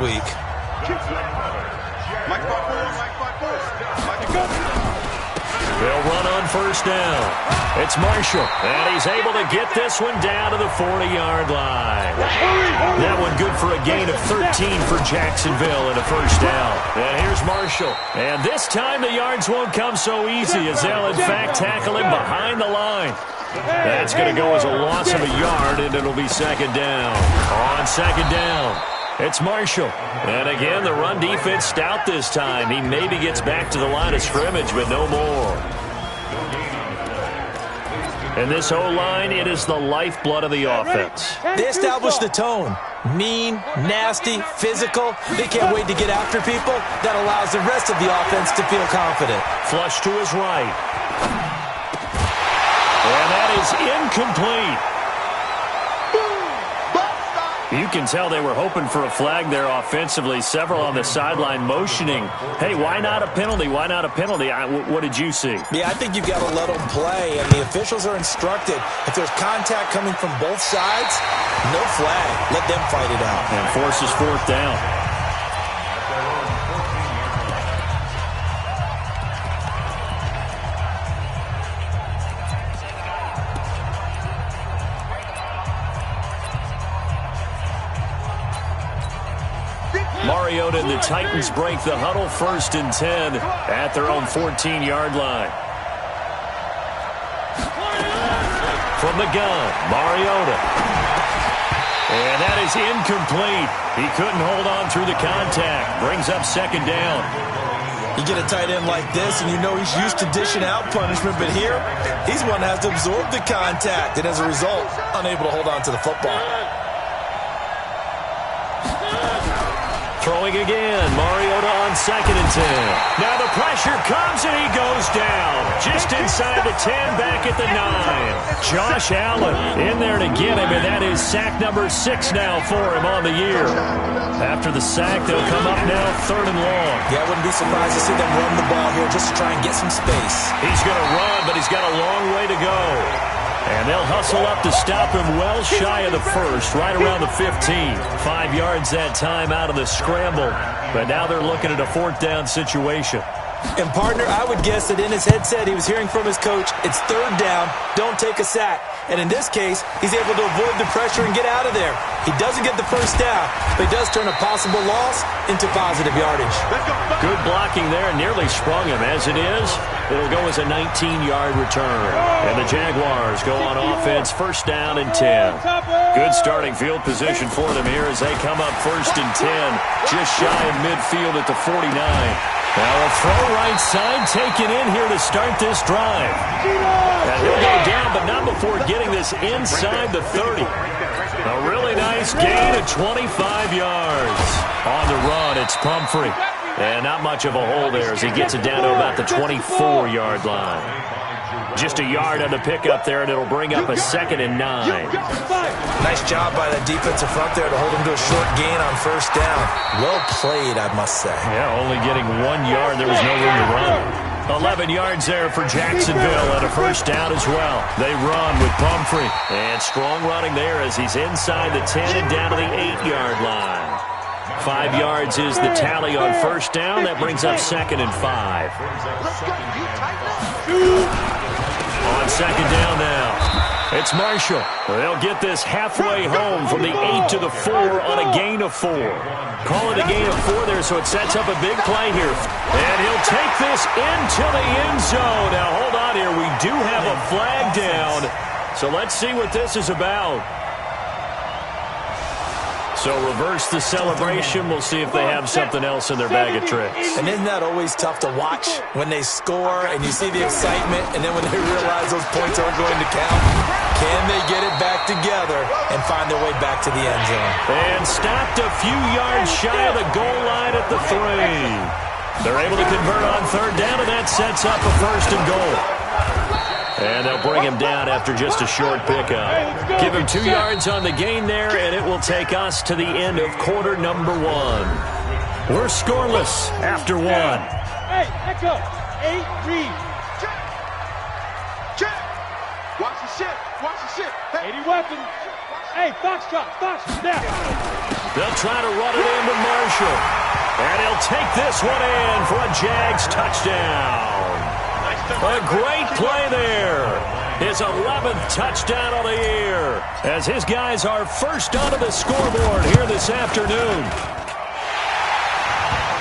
week. They'll run on first down. It's Marshall, and he's able to get this one down to the 40-yard line. That one good for a gain of 13 for Jacksonville and a first down. And here's Marshall. And this time the yards won't come so easy as they'll, in fact, tackle him behind the line. That's going to go as a loss of a yard, and it'll be second down. On second down, it's Marshall. And again, the run defense stout this time. He maybe gets back to the line of scrimmage, but no more. And this O-line, it is the lifeblood of the offense. They established the tone. Mean, nasty, physical. They can't wait to get after people. That allows the rest of the offense to feel confident. Flush to his right. And that is incomplete. You can tell they were hoping for a flag there offensively. Several on the sideline motioning. Hey, why not a penalty? Why not a penalty? What did you see? Yeah, I think you've got to let them play, and the officials are instructed. If there's contact coming from both sides, no flag. Let them fight it out. And forces fourth down. Mariota and the Titans break the huddle, 1st and 10 at their own 14-yard line. From the gun, Mariota. And that is incomplete. He couldn't hold on through the contact. Brings up second down. You get a tight end like this, and you know he's used to dishing out punishment, but here, he's one that has to absorb the contact, and as a result, unable to hold on to the football. Throwing again, Mariota on 2nd and 10. Now the pressure comes and he goes down. Just inside the 10, back at the 9. Josh Allen in there to get him, and that is sack number 6 now for him on the year. After the sack, they'll come up now 3rd and long. Yeah, I wouldn't be surprised to see them run the ball here just to try and get some space. He's going to run, but he's got a long way to go. And they'll hustle up to stop him well shy of the 1st, right around the 15. 5 yards that time out of the scramble. But now they're looking at a 4th down situation. And, partner, I would guess that in his headset he was hearing from his coach, it's 3rd down, don't take a sack. And in this case, he's able to avoid the pressure and get out of there. He doesn't get the 1st down, but he does turn a possible loss into positive yardage. Good blocking there, nearly sprung him. As it is, it'll go as a 19-yard return. And the Jaguars go on offense, 1st down and 10. Good starting field position for them here as they come up 1st and 10, just shy of midfield at the 49. Now a throw right side taken in here to start this drive. And he'll go down, but not before getting this inside the 30. A really nice gain of 25 yards. On the run, it's Pumphrey. And not much of a hole there as he gets it down to about the 24-yard line. Just a yard on the pickup there, and it'll bring up a 2nd and 9. Nice job by the defensive front there to hold him to a short gain on 1st down. Well played, I must say. Yeah, only getting 1 yard. There was no room to run. 11 yards there for Jacksonville and a 1st down as well. They run with Pumphrey. And strong running there as he's inside the 10 and down to the 8-yard line. 5 yards is the tally on 1st down. That brings up 2nd and 5. On 2nd down now, it's Marshall. They'll get this halfway home from the 8 to the 4 on a gain of 4. Call it a gain of 4 there, so it sets up a big play here. And he'll take this into the end zone. Now, hold on here. We do have a flag down, so let's see what this is about. So reverse the celebration. We'll see if they have something else in their bag of tricks. And isn't that always tough to watch when they score and you see the excitement, and then when they realize those points aren't going to count? Can they get it back together and find their way back to the end zone? And stopped a few yards shy of the goal line at the 3. They're able to convert on 3rd down, and that sets up a 1st and goal. And they'll bring him down after just a short pickup. Give him 2 yards on the gain there, and it will take us to the end of quarter number 1. We're scoreless after 1. Hey, let go. 8, read. Check. Watch the ship. Watch the ship. 80 weapons. Hey, Foxtrot. Fox, snap. They'll try to run it in with Marshall. And he'll take this one in for a Jags touchdown. A great play there. His 11th touchdown of the year as his guys are first onto the scoreboard here this afternoon.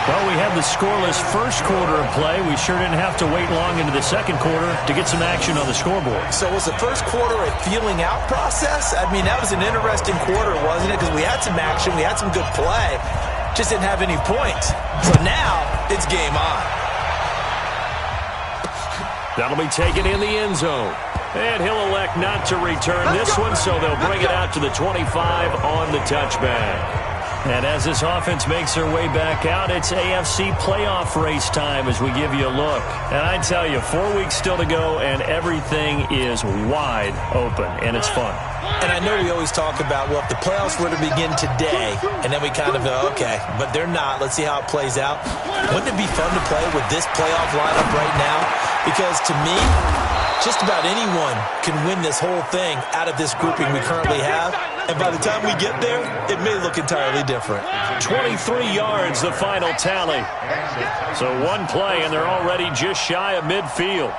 Well, we had the scoreless first quarter of play. We sure didn't have to wait long into the second quarter to get some action on the scoreboard. So was the first quarter a feeling out process? I mean, that was an interesting quarter, wasn't it? Because we had some action, we had some good play, just didn't have any points. So now it's game on. That'll be taken in the end zone. And he'll elect not to return this one, so they'll bring it out to the 25 on the touchback. And as this offense makes their way back out, it's AFC playoff race time as we give you a look. And I tell you, 4 weeks still to go, and everything is wide open, and it's fun. And I know we always talk about, well, if the playoffs were to begin today, and then we kind of go, okay, but they're not. Let's see how it plays out. Wouldn't it be fun to play with this playoff lineup right now? Because to me, just about anyone can win this whole thing out of this grouping we currently have. And by the time we get there, it may look entirely different. 23 yards, the final tally. So one play, and they're already just shy of midfield.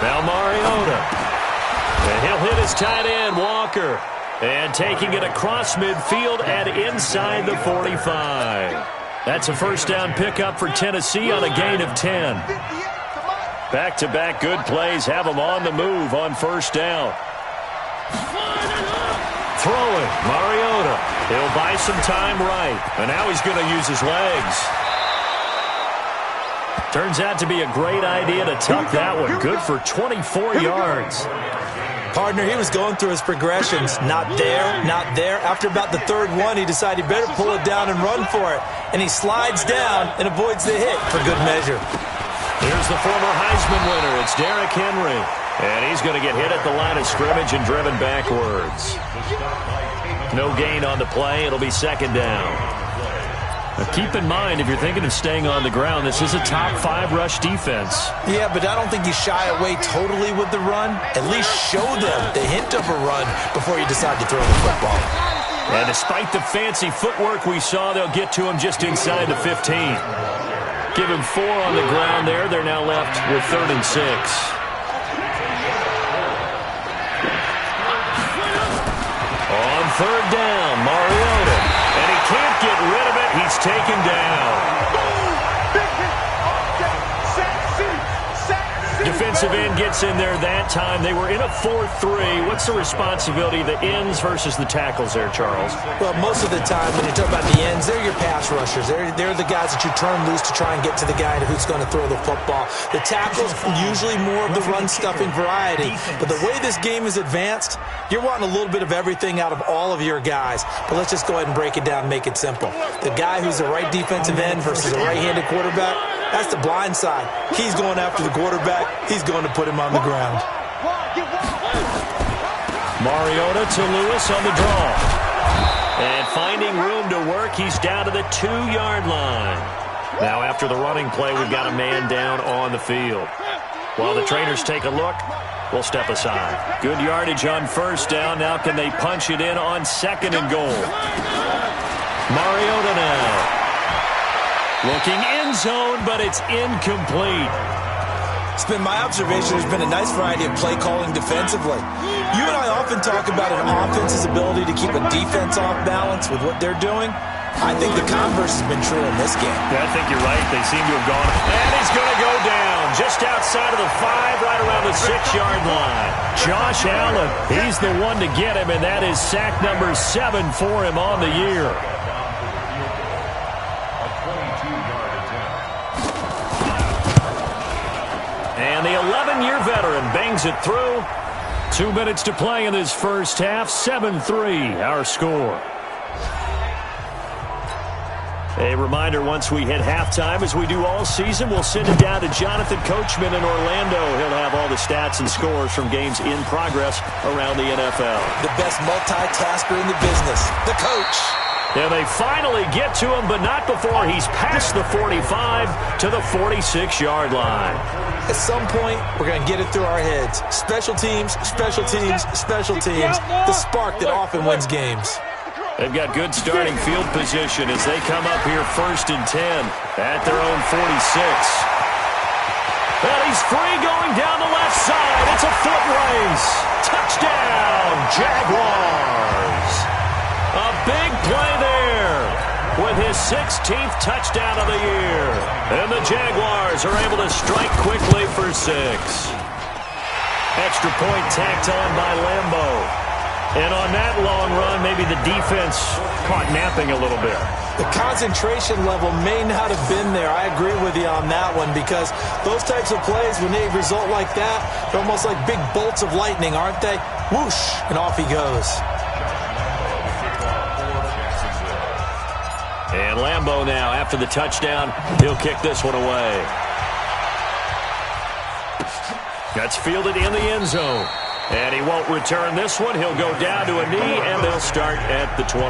Now Mariota. And he'll hit his tight end, Walker. And taking it across midfield and inside the 45. That's a first down pickup for Tennessee on a gain of 10. Back-to-back good plays have them on the move on first down. Throwing, Mariota. He'll buy some time right. And now he's going to use his legs. Turns out to be a great idea to tuck that one. Good for 24 yards. Partner, he was going through his progressions. Not there, not there. After about the third one, he decided he better pull it down and run for it. And he slides down and avoids the hit for good measure. Here's the former Heisman winner. It's Derrick Henry. And he's going to get hit at the line of scrimmage and driven backwards. No gain on the play. It'll be second down. Now keep in mind, if you're thinking of staying on the ground, this is a top 5 rush defense. Yeah, but I don't think you shy away totally with the run. At least show them the hint of a run before you decide to throw the football. And despite the fancy footwork we saw, they'll get to him just inside the 15. Give him 4 on the ground there. They're now left with 3rd and 6. On 3rd down, Mariota. And he can't get rid of it. He's taken down. Defensive end gets in there that time. They were in a 4-3. What's the responsibility of the ends versus the tackles there, Charles? Well, most of the time when you talk about the ends, they're your pass rushers. They're the guys that you turn loose to try and get to the guy who's going to throw the football. The tackles, usually more of the run-stuffing variety. But the way this game is advanced, you're wanting a little bit of everything out of all of your guys. But let's just go ahead and break it down and make it simple. The guy who's the right defensive end versus a right-handed quarterback, that's the blind side. He's going after the quarterback. He's going to put him on the ground. Mariota to Lewis on the draw. And finding room to work, he's down to the 2-yard line. Now after the running play, we've got a man down on the field. While the trainers take a look, we'll step aside. Good yardage on first down. Now can they punch it in on 2nd and goal? Mariota now. Looking end zone, but it's incomplete. It's been my observation there's been a nice variety of play calling defensively. You and I often talk about an offense's ability to keep a defense off balance with what they're doing. I think the converse has been true in this game. Yeah, I think you're right. They seem to have gone. And he's going to go down just outside of the 5, right around the 6-yard line. Josh Allen, he's the one to get him, and that is sack number 7 for him on the year. And the 11-year veteran bangs it through. 2 minutes to play in this first half. 7-3, our score. A reminder, once we hit halftime, as we do all season, we'll send it down to Jonathan Coachman in Orlando. He'll have all the stats and scores from games in progress around the NFL. The best multitasker in the business, the coach. Yeah, they finally get to him, but not before he's past the 45 to the 46-yard line. At some point, we're going to get it through our heads. Special teams, special teams, special teams. The spark that often wins games. They've got good starting field position as they come up here 1st and 10 at their own 46. And he's free going down the left side. It's a foot race. Touchdown, Jaguars. A big play there with his 16th touchdown of the year. And the Jaguars are able to strike quickly for 6. Extra point tacked on by Lambeau. And on that long run, maybe the defense caught napping a little bit. The concentration level may not have been there. I agree with you on that one because those types of plays, when they result like that, they're almost like big bolts of lightning, aren't they? Whoosh, and off he goes. And Lambeau now, after the touchdown, he'll kick this one away. That's fielded in the end zone. And he won't return this one. He'll go down to a knee, and they'll start at the 25.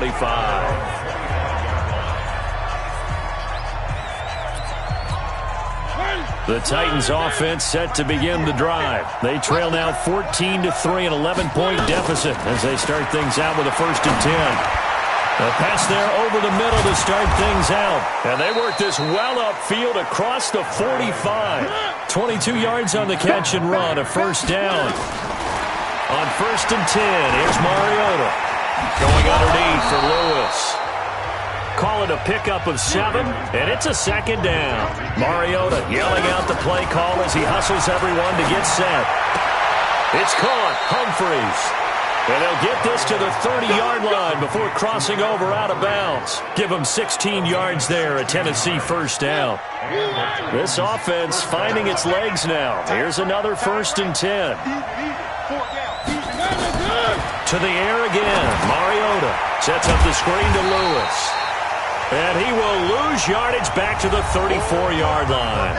The Titans offense set to begin the drive. They trail now 14-3, an 11-point deficit as they start things out with a 1st and 10. A pass there over the middle to start things out. And they work this well upfield across the 45. 22 yards on the catch and run, a 1st down. On 1st and 10, here's Mariota. Going underneath for Lewis. Call it a pickup of 7, and it's a 2nd down. Mariota yelling out the play call as he hustles everyone to get set. It's caught. Humphreys. And they'll get this to the 30-yard line before crossing over out of bounds. Give them 16 yards there, a Tennessee 1st down. This offense finding its legs now. Here's another 1st and 10. To the air again. Mariota sets up the screen to Lewis. And he will lose yardage back to the 34-yard line.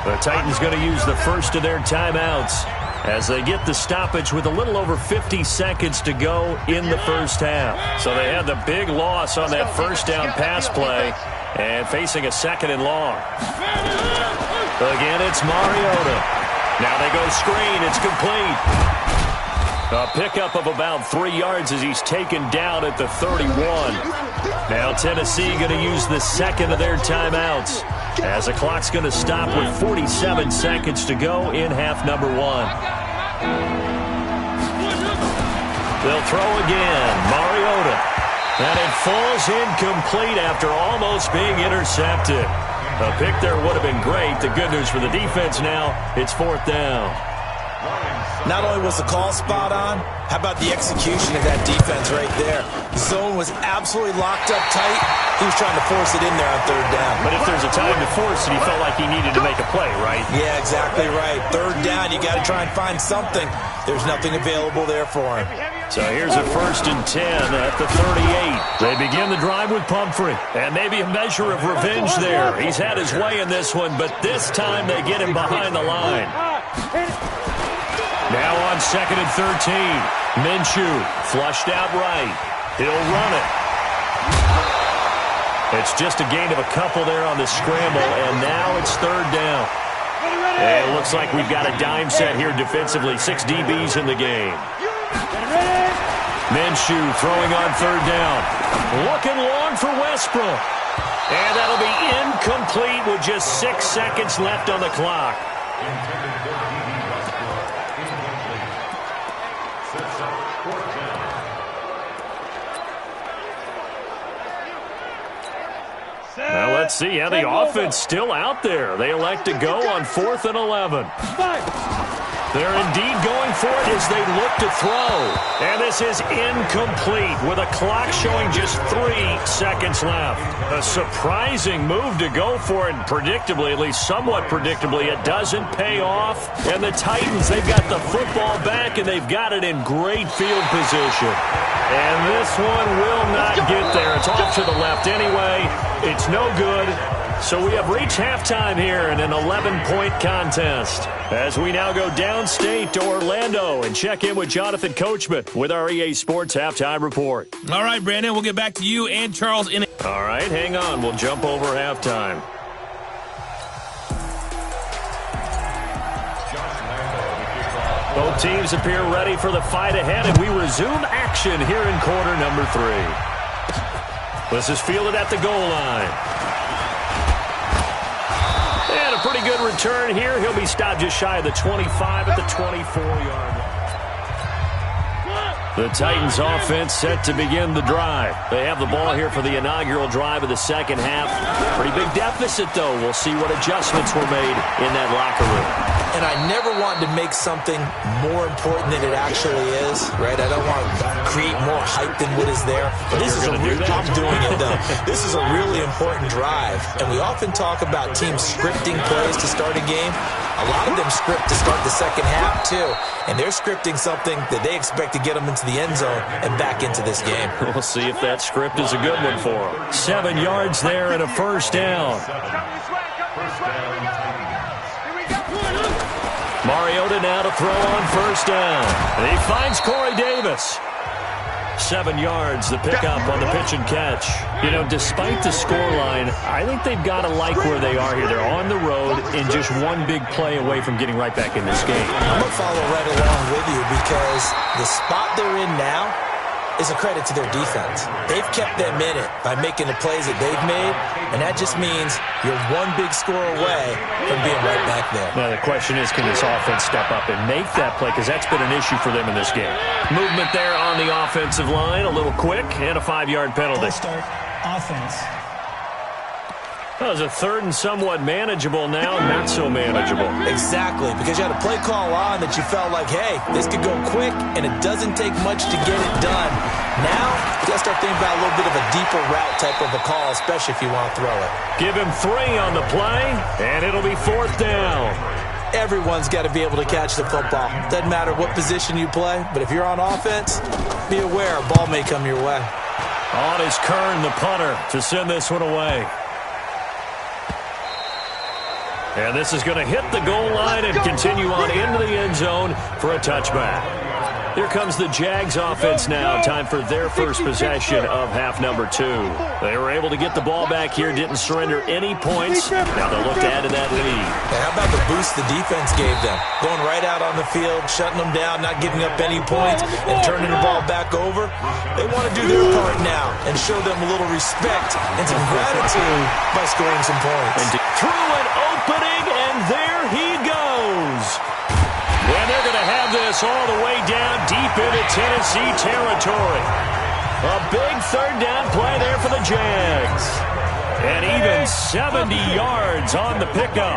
The Titans going to use the first of their timeouts as they get the stoppage with a little over 50 seconds to go in the 1st half. So they had the big loss on that 1st down pass play and facing a 2nd and long. Again, it's Mariota. Now they go screen. It's complete. A pickup of about 3 yards as he's taken down at the 31. Now Tennessee going to use the 2nd of their timeouts as the clock's going to stop with 47 seconds to go in half number 1. They'll throw again. Mariota. And it falls incomplete after almost being intercepted. A pick there would have been great. The good news for the defense now, it's 4th down. Not only was the call spot on, how about the execution of that defense right there? The zone was absolutely locked up tight. He was trying to force it in there on 3rd down. But if there's a time to force it, he felt like he needed to make a play, right? Yeah, exactly right. 3rd down, you got to try and find something. There's nothing available there for him. So here's a 1st and 10 at the 38. They begin the drive with Pumphrey. And maybe a measure of revenge there. He's had his way in this one, but this time they get him behind the line. Now on 2nd and 13. Minshew flushed out right. He'll run it. It's just a gain of a couple there on the scramble, and now it's 3rd down. And it looks like we've got a dime set here defensively. 6 DBs in the game. Minshew throwing on 3rd down. Looking long for Westbrook. And that'll be incomplete with just 6 seconds left on the clock. Now let's see how the offense still out there. They elect to go on 4th and 11. They're indeed going for it as they look to throw. And this is incomplete with a clock showing just 3 seconds left. A surprising move to go for it. Predictably, at least somewhat predictably, it doesn't pay off. And the Titans, they've got the football back and they've got it in great field position. And this one will not get there. It's off to the left anyway. It's no good. So we have reached halftime here in an 11-point contest as we now go downstate to Orlando and check in with Jonathan Coachman with our EA Sports Halftime Report. All right, Brandon, we'll get back to you and Charles in a... All right, hang on. We'll jump over halftime. Both teams appear ready for the fight ahead, and we resume action here in quarter number 3. This is fielded at the goal line. And a pretty good return here. He'll be stopped just shy of the 25 at the 24-yard line. The Titans offense set to begin the drive. They have the ball here for the inaugural drive of the second half. Pretty big deficit, though. We'll see what adjustments were made in that locker room. And I never wanted to make something more important than it actually is, right? I don't want to create more hype than what is there. But this is a real, I'm doing it, though. This is a really important drive. And we often talk about teams scripting plays to start a game. A lot of them script to start the second half, too. And they're scripting something that they expect to get them into the end zone and back into this game. We'll see if that script is a good one for them. 7 yards there and a first down. Mariota now to throw on first down. And he finds Corey Davis. 7 yards, the pickup on the pitch and catch. You know, despite the scoreline, I think they've got to like where they are here. They're on the road and just one big play away from getting right back in this game. I'm going to follow right along with you because the spot they're in now is a credit to their defense. They've kept them in it by making the plays that they've made, and that just means you're one big score away from being right back there. Now, the question is, can this offense step up and make that play? Because that's been an issue for them in this game. Movement there on the offensive line, a little quick, and a 5-yard penalty. Start offense. That was a third and somewhat manageable now, not so manageable. Exactly, because you had a play call on that you felt like, hey, this could go quick, and it doesn't take much to get it done. Now, you got to start thinking about a little bit of a deeper route type of a call, especially if you want to throw it. Give him 3 on the play, and it'll be 4th down. Everyone's got to be able to catch the football. Doesn't matter what position you play, but if you're on offense, be aware a ball may come your way. On is Kern, the punter, to send this one away. And this is going to hit the goal line and continue on into the end zone for a touchback. Here comes the Jags offense now. Time for their first possession of half number 2. They were able to get the ball back here, didn't surrender any points. Now they'll look to add to that lead. Hey, how about the boost the defense gave them? Going right out on the field, shutting them down, not giving up any points, and turning the ball back over. They want to do their part now and show them a little respect and some gratitude by scoring some points. And through an opening, and there he goes. And they're going to have this all the way down deep into Tennessee territory. A big third down play there for the Jags. And even 70 yards on the pickup.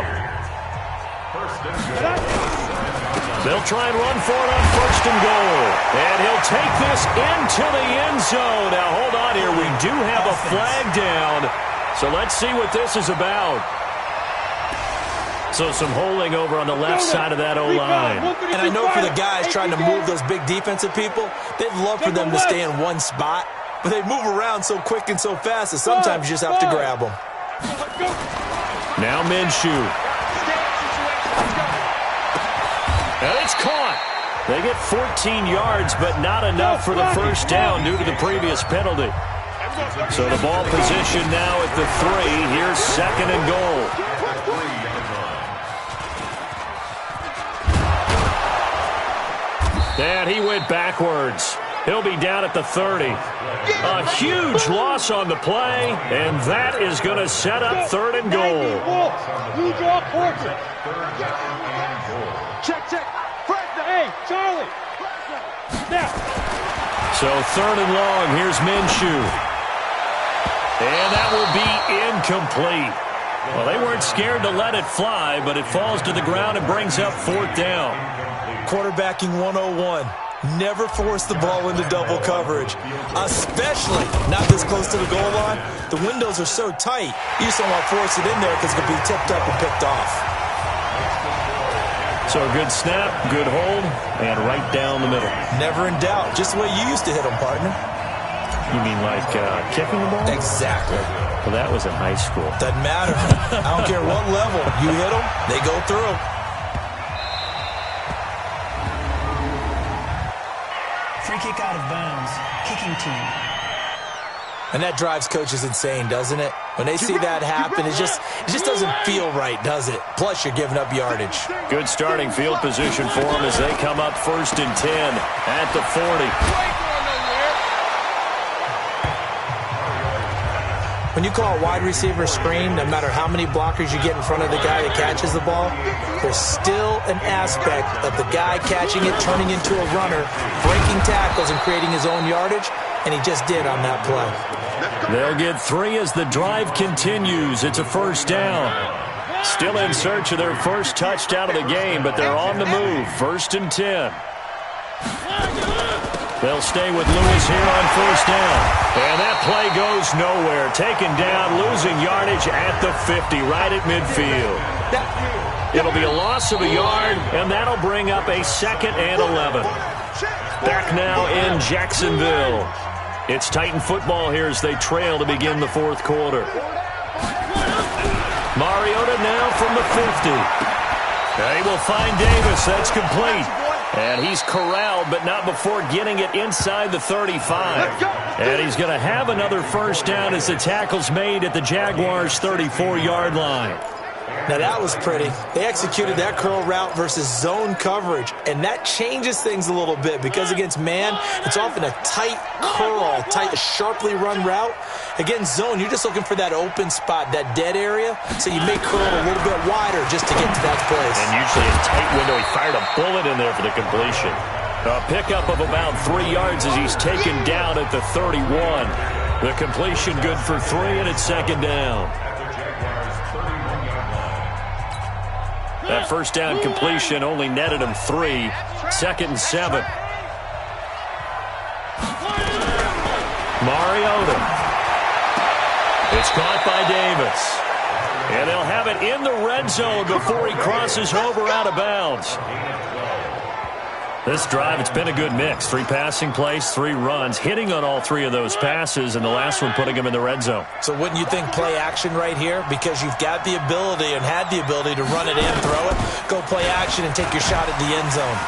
They'll try and run for it on 1st and goal. And he'll take this into the end zone. Now, hold on here. We do have a flag down. So let's see what this is about. So some holding over on the left side of that O-line. And I know for the guys trying to move those big defensive people, they'd love for them to stay in one spot. But they move around so quick and so fast that sometimes you just have to grab them. Now Minshew. And it's caught. They get 14 yards, but not enough for the first down due to the previous penalty. So the ball position now at the 3. Here's 2nd and goal. And he went backwards. He'll be down at the 30. A huge loss on the play, and that is going to set up 3rd and goal. You draw portrait. Check. Hey, Charlie. Now. So 3rd and long. Here's Minshew. And that will be incomplete. Well, they weren't scared to let it fly, but it falls to the ground and brings up 4th down. Quarterbacking 101. Never force the ball into double coverage, especially not this close to the goal line. The windows are so tight, you just don't want to force it in there because it could be tipped up and picked off. So a good snap, good hold, and right down the middle. Never in doubt. Just the way you used to hit them, partner. You mean like kicking the ball? Exactly. Well, that was in high school. Doesn't matter. I don't care what level. You hit them, they go through. Free kick out of bounds. Kicking team. And that drives coaches insane, doesn't it? When they see that happen, it just doesn't feel right, does it? Plus, you're giving up yardage. Good starting field position for them as they come up 1st and 10 at the 40. When you call a wide receiver screen, no matter how many blockers you get in front of the guy that catches the ball, there's still an aspect of the guy catching it, turning into a runner, breaking tackles and creating his own yardage, and he just did on that play. They'll get 3 as the drive continues. It's a first down. Still in search of their first touchdown of the game, but they're on the move. 1st and 10. They'll stay with Lewis here on first down. And that play goes nowhere. Taken down, losing yardage at the 50, right at midfield. It'll be a loss of a yard, and that'll bring up a 2nd and 11. Back now in Jacksonville. It's Titan football here as they trail to begin the 4th quarter. Mariota now from the 50. They will find Davis. That's complete. And he's corralled, but not before getting it inside the 35. And he's going to have another first down as the tackle's made at the Jaguars' 34-yard line. Now that was pretty. They executed that curl route versus zone coverage, and that changes things a little bit because against man, it's often a tight curl, sharply run route. Against zone, you're just looking for that open spot, that dead area, so you may curl a little bit wider just to get to that place. And usually in tight window, he fired a bullet in there for the completion. A pickup of about 3 yards as he's taken down at the 31. The completion good for 3, and it's 2nd down. That first down completion only netted him 3. 2nd and 7. Mariota. It's caught by Davis. And they'll have it in the red zone before he crosses over out of bounds. This drive, it's been a good mix. 3 passing plays, 3 runs, hitting on all 3 of those passes, and the last one putting him in the red zone. So wouldn't you think play action right here? Because you've got the ability and had the ability to run it in, throw it, go play action, and take your shot at the end zone.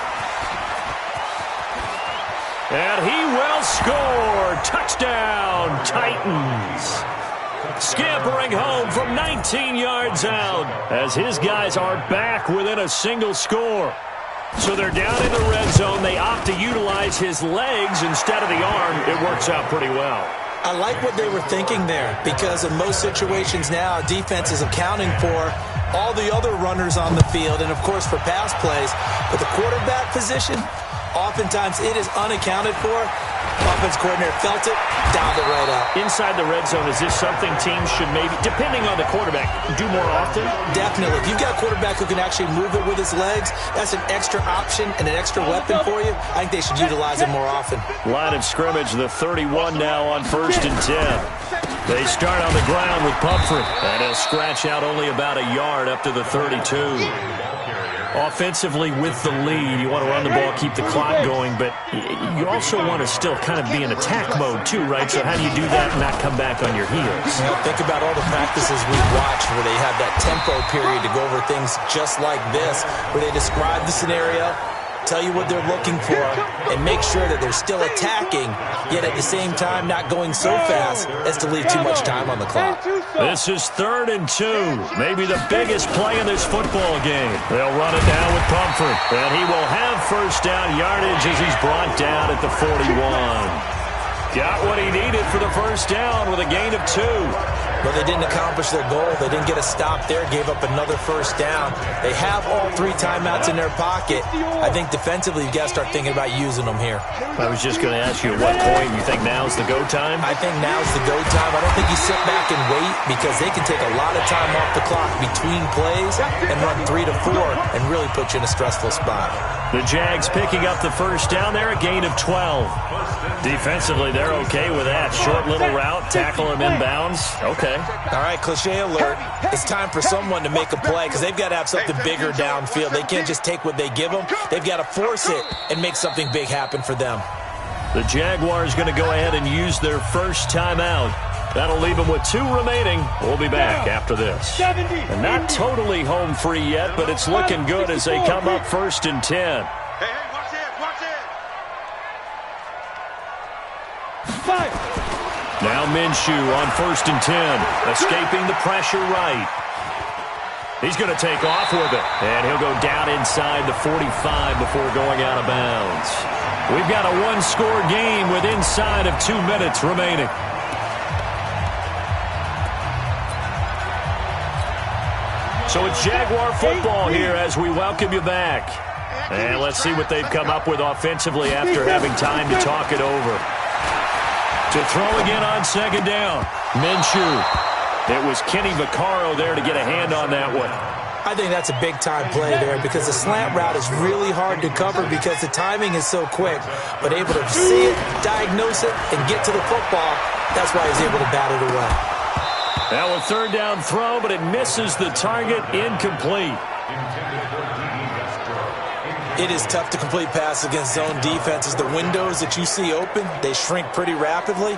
And he will score. Touchdown, Titans. Scampering home from 19 yards out as his guys are back within a single score. So they're down in the red zone. They opt to utilize his legs instead of the arm. It works out pretty well. I like what they were thinking there because in most situations now, defense is accounting for all the other runners on the field and, of course, for pass plays. But the quarterback position, oftentimes it is unaccounted for. Offense coordinator felt it, dialed it right out. Inside the red zone, is this something teams should maybe, depending on the quarterback, do more often? Definitely. If you've got a quarterback who can actually move it with his legs, that's an extra option and an extra weapon for you. I think they should utilize it more often. Line of scrimmage, the 31 now on 1st and 10. They start on the ground with Pumphrey, and he'll scratch out only about a yard up to the 32. Offensively with the lead, you want to run the ball, keep the clock going, but you also want to still kind of be in attack mode too, right? So how do you do that and not come back on your heels? You know, think about all the practices we've watched where they have that tempo period to go over things just like this, where they describe the scenario, tell you what they're looking for, and make sure that they're still attacking, yet at the same time not going so fast as to leave too much time on the clock. This is 3rd and 2, maybe the biggest play in this football game. They'll run it down with Pumphrey, and he will have first down yardage as he's brought down at the 41. Got what he needed for the first down with a gain of 2. But they didn't accomplish their goal. They didn't get a stop there, gave up another first down. They have all 3 timeouts in their pocket. I think defensively, you've got to start thinking about using them here. I was just going to ask you at what point you think now's the go time? I think now's the go time. I don't think you sit back and wait because they can take a lot of time off the clock between plays and run 3 to 4 and really put you in a stressful spot. The Jags picking up the first down there, a gain of 12. Defensively, they're okay with that. Short little route, tackle him inbounds. Okay. All right, cliche alert. It's time for someone to make a play because they've got to have something bigger downfield. They can't just take what they give them. They've got to force it and make something big happen for them. The Jaguars going to go ahead and use their first timeout. That'll leave them with 2 remaining. We'll be back after this. And not totally home free yet, but it's looking good as they come up 1st and 10. Now Minshew on 1st and 10, escaping the pressure right. He's going to take off with it, and he'll go down inside the 45 before going out of bounds. We've got a 1-score game with inside of 2 minutes remaining. So it's Jaguar football here as we welcome you back. And let's see what they've come up with offensively after having time to talk it over. To throw again on second down. Minshew. It was Kenny Vaccaro there to get a hand on that one. I think that's a big-time play there because the slant route is really hard to cover because the timing is so quick. But able to see it, diagnose it, and get to the football, that's why he's able to bat it away. Now a third down throw, but it misses the target, incomplete. It is tough to complete passes against zone defenses. The windows that you see open, they shrink pretty rapidly.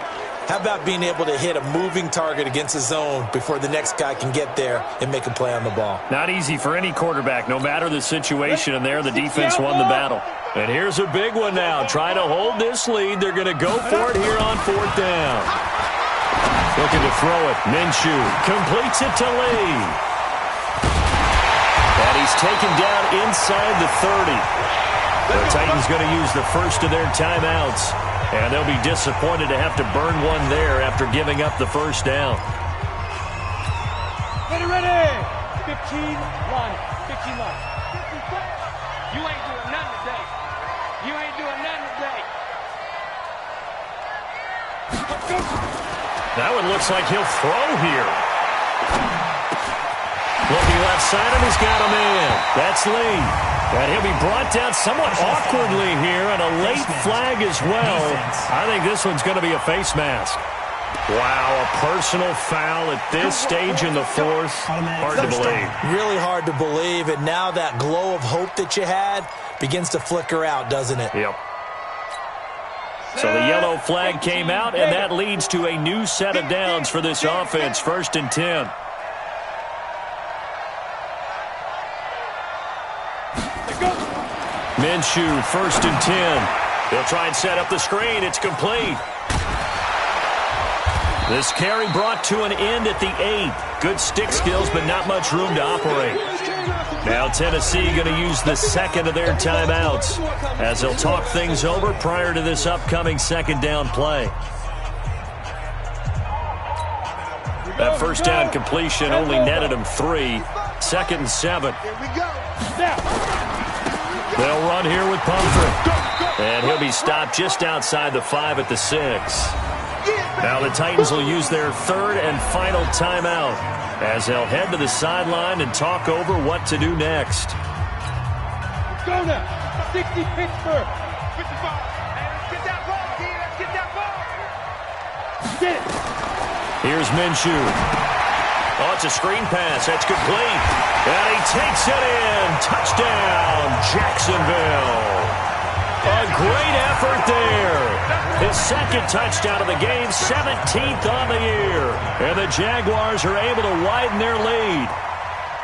How about being able to hit a moving target against a zone before the next guy can get there and make a play on the ball? Not easy for any quarterback, no matter the situation, and there the defense won the battle. And here's a big one now. Trying to hold this lead. They're going to go for it here on fourth down. Looking to throw it. Minshew completes it to Lee. And he's taken down inside the 30. The Titans going to use the first of their timeouts. And they'll be disappointed to have to burn one there after giving up the first down. Ready, ready. 15 line. 15 line. You ain't doing nothing today. You ain't doing nothing today. That one looks like he'll throw here. Looking left side, and he's got a man. That's Lee. And he'll be brought down somewhat awkwardly here, and a late flag as well. I think this one's going to be a face mask. Wow, a personal foul at this stage in the fourth. Hard to believe. Really hard to believe, and now that glow of hope that you had begins to flicker out, doesn't it? Yep. So the yellow flag came out, and that leads to a new set of downs for this offense, 1st and 10. Minshew, 1st and 10. He'll try and set up the screen. It's complete. This carry brought to an end at the 8. Good stick skills, but not much room to operate. Now Tennessee going to use the second of their timeouts as they'll talk things over prior to this upcoming second down play. That first down completion only netted him 3. 2nd and 7. They'll run here with Pumphrey. And he'll be stopped just outside the 5 at the 6. Now the Titans will use their third and final timeout as they'll head to the sideline and talk over what to do next. Go now. 60 Pittsburgh. 55. Get that ball, kid. Let's get that ball. Get it. Here's Minshew. Oh, it's a screen pass. That's complete. And he takes it in. Touchdown, Jacksonville. A great effort there. His second touchdown of the game, 17th on the year. And the Jaguars are able to widen their lead.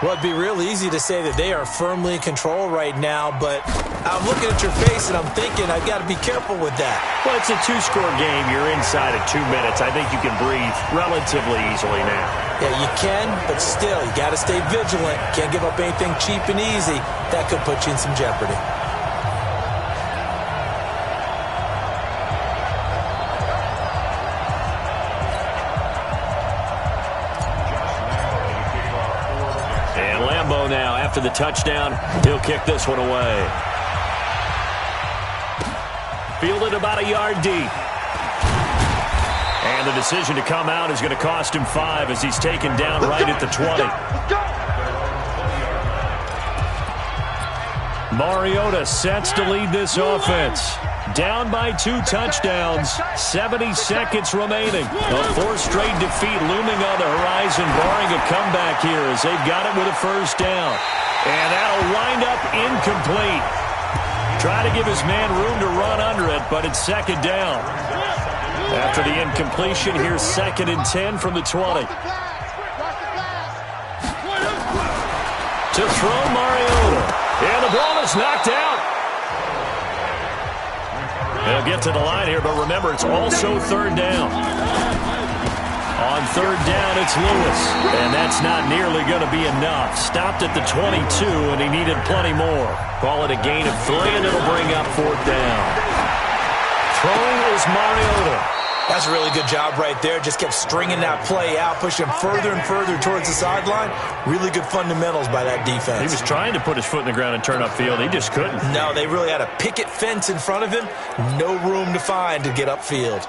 Well, it'd be real easy to say that they are firmly in control right now, but I'm looking at your face and I'm thinking I've got to be careful with that. Well, it's a 2-score game. You're inside of 2 minutes. I think you can breathe relatively easily now. Yeah, you can, but still, you got to stay vigilant. Can't give up anything cheap and easy. That could put you in some jeopardy. Now, after the touchdown, he'll kick this one away. Fielded about a yard deep. And the decision to come out is going to cost him 5 as he's taken down right at the 20. Mariota sets to lead this offense. Down by 2 touchdowns, 70 seconds remaining. A 4th straight defeat looming on the horizon, barring a comeback here as they've got it with a first down. And that'll wind up incomplete. Trying to give his man room to run under it, but it's second down. After the incompletion, here's 2nd and 10 from the 20. To throw Mariota. And the ball is knocked out. They'll get to the line here, but remember, it's also third down. On third down, it's Lewis. And that's not nearly going to be enough. Stopped at the 22, and he needed plenty more. Call it a gain of 3, and it'll bring up fourth down. Throwing is Mariota. That's a really good job right there. Just kept stringing that play out, pushing him further and further towards the sideline. Really good fundamentals by that defense. He was trying to put his foot in the ground and turn upfield. He just couldn't. No, they really had a picket fence in front of him. No room to find to get upfield.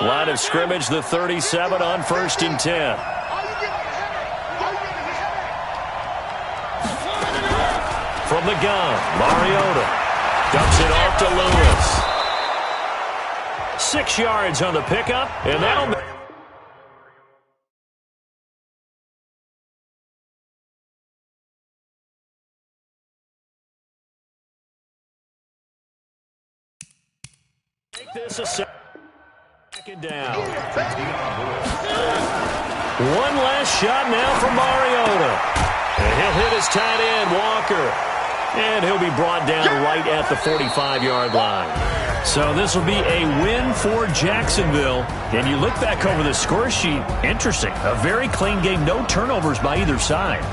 Line of scrimmage, the 37 on 1st and 10. From the gun, Mariota dumps it off to Lewis. 6 yards on the pickup, and that'll make this a second down. One last shot now for Mariota. And he'll hit his tight end, Walker. And he'll be brought down right at the 45-yard line. So this will be a win for Jacksonville. And you look back over the score sheet, interesting. A very clean game, no turnovers by either side.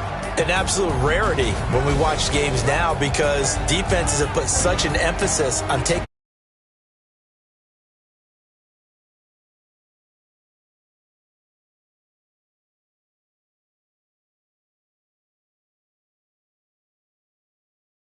An absolute rarity when we watch games now because defenses have put such an emphasis on taking